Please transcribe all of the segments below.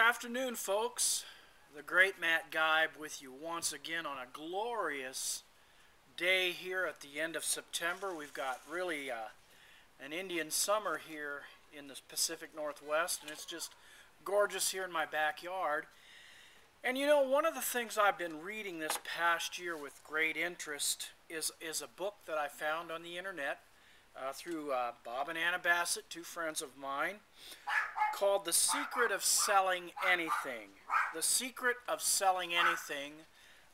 afternoon, folks. The great Matt Geib with you once again on a glorious day here at the end of September. We've got really an Indian summer here in the Pacific Northwest, and it's just gorgeous here in my backyard. And you know, one of the things I've been reading this past year with great interest is a book that I found on the internet through Bob and Anna Bassett, two friends of mine, called The Secret of Selling Anything. The Secret of Selling Anything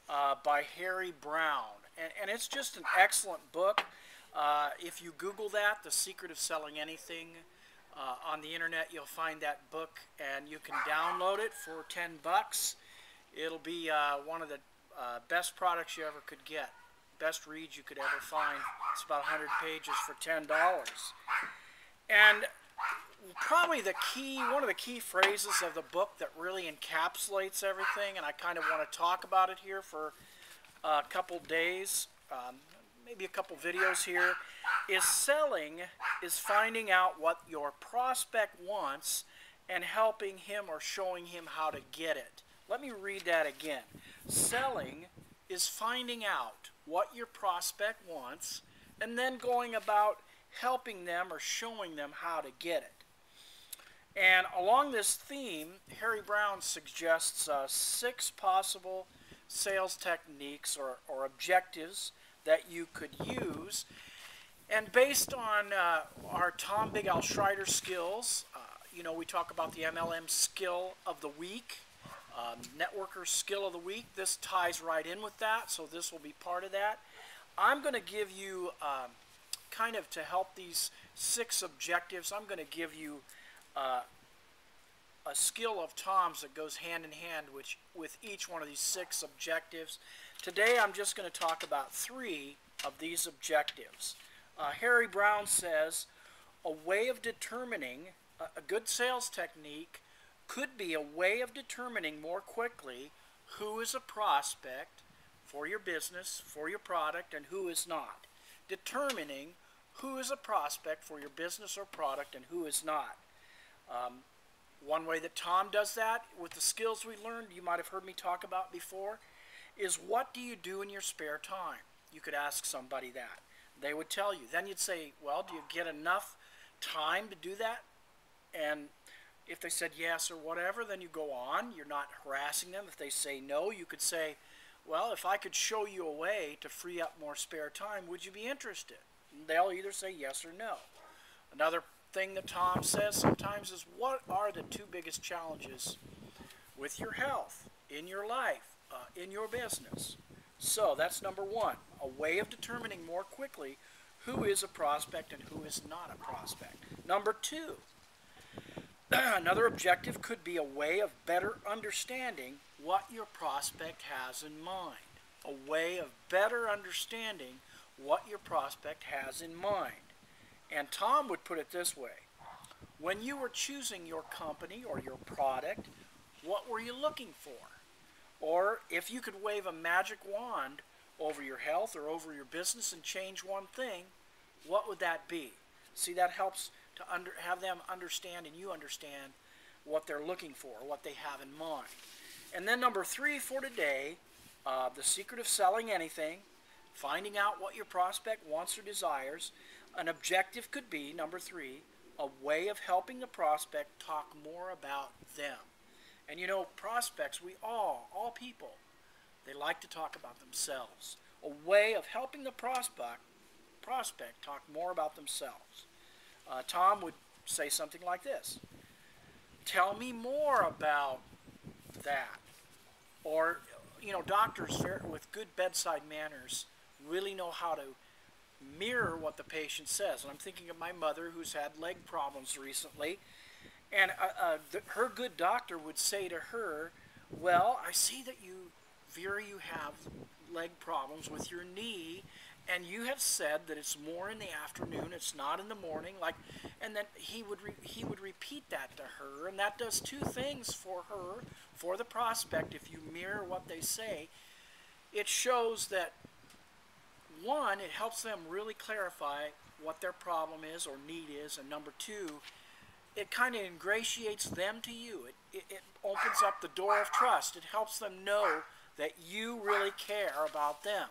by Harry Browne. And it's just an excellent book. If you Google that, The Secret of Selling Anything, on the internet, you'll find that book, and you can download it for $10. It'll be one of the best products you ever could get. Best read you could ever find. It's about 100 pages for $10. And probably one of the key phrases of the book that really encapsulates everything, and I kind of want to talk about it here for a couple days, maybe a couple videos here, is selling is finding out what your prospect wants and helping him or showing him how to get it. Let me read that again. Selling is finding out what your prospect wants and then going about helping them or showing them how to get it. And along this theme, Harry Browne suggests 6 possible sales techniques or objectives that you could use. And based on our Tom Big Al Schreider skills, you know, we talk about the MLM skill of the week, networker skill of the week. This ties right in with that, so this will be part of that. I'm going to give you, kind of to help these 6 objectives, I'm going to give you a skill of Tom's that goes hand in hand with each one of these 6 objectives. Today I'm just going to talk about 3 of these objectives. Harry Browne says a way of determining, a good sales technique could be a way of determining more quickly who is a prospect for your business, for your product, and who is not. Determining who is a prospect for your business or product and who is not. One way that Tom does that with the skills we learned, you might have heard me talk about before, is what do you do in your spare time? You could ask somebody that. They would tell you. Then you'd say, well, do you get enough time to do that? And if they said yes or whatever, then you go on. You're not harassing them. If they say no, you could say, well, if I could show you a way to free up more spare time, would you be interested? And they'll either say yes or no. Another thing that Tom says sometimes is, what are the 2 biggest challenges with your health, in your life, in your business? So that's number 1, a way of determining more quickly who is a prospect and who is not a prospect. Number 2, another objective could be a way of better understanding what your prospect has in mind. A way of better understanding what your prospect has in mind. And Tom would put it this way. When you were choosing your company or your product, what were you looking for? Or if you could wave a magic wand over your health or over your business and change one thing, what would that be? See, that helps to have them understand and you understand what they're looking for, what they have in mind. And then number 3 for today, the secret of selling anything, finding out what your prospect wants or desires. An objective could be, number 3, a way of helping the prospect talk more about them. And you know, prospects, all people, they like to talk about themselves. A way of helping the prospect talk more about themselves. Tom would say something like this. Tell me more about that. Or, you know, doctors with good bedside manners really know how to mirror what the patient says. And I'm thinking of my mother who's had leg problems recently. And her good doctor would say to her, well, I see that you, Vera, you have leg problems with your knee, and you have said that it's more in the afternoon, it's not in the morning. And then he would repeat that to her, and that does 2 things for her, for the prospect. If you mirror what they say, it shows that, 1, it helps them really clarify what their problem is or need is, and number 2, it kind of ingratiates them to you. It opens up the door of trust. It helps them know that you really care about them.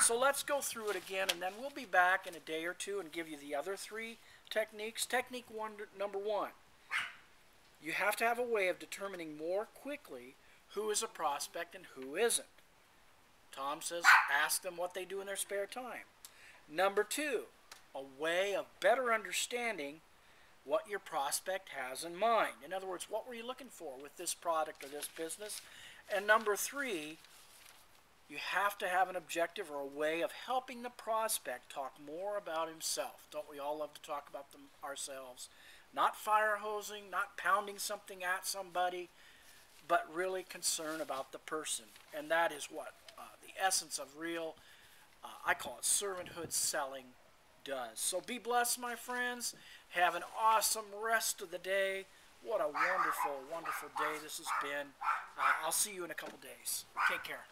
So let's go through it again, and then we'll be back in a day or two and give you the other 3 techniques. Technique number 1. You have to have a way of determining more quickly who is a prospect and who isn't. Tom says ask them what they do in their spare time. Number 2, a way of better understanding what your prospect has in mind. In other words, what were you looking for with this product or this business? And number 3, you have to have an objective or a way of helping the prospect talk more about himself. Don't we all love to talk about ourselves? Not fire hosing, not pounding something at somebody, but really concern about the person. And that is what the essence of real, I call it servanthood selling, does. So be blessed, my friends. Have an awesome rest of the day. What a wonderful, wonderful day this has been. I'll see you in a couple days. Take care.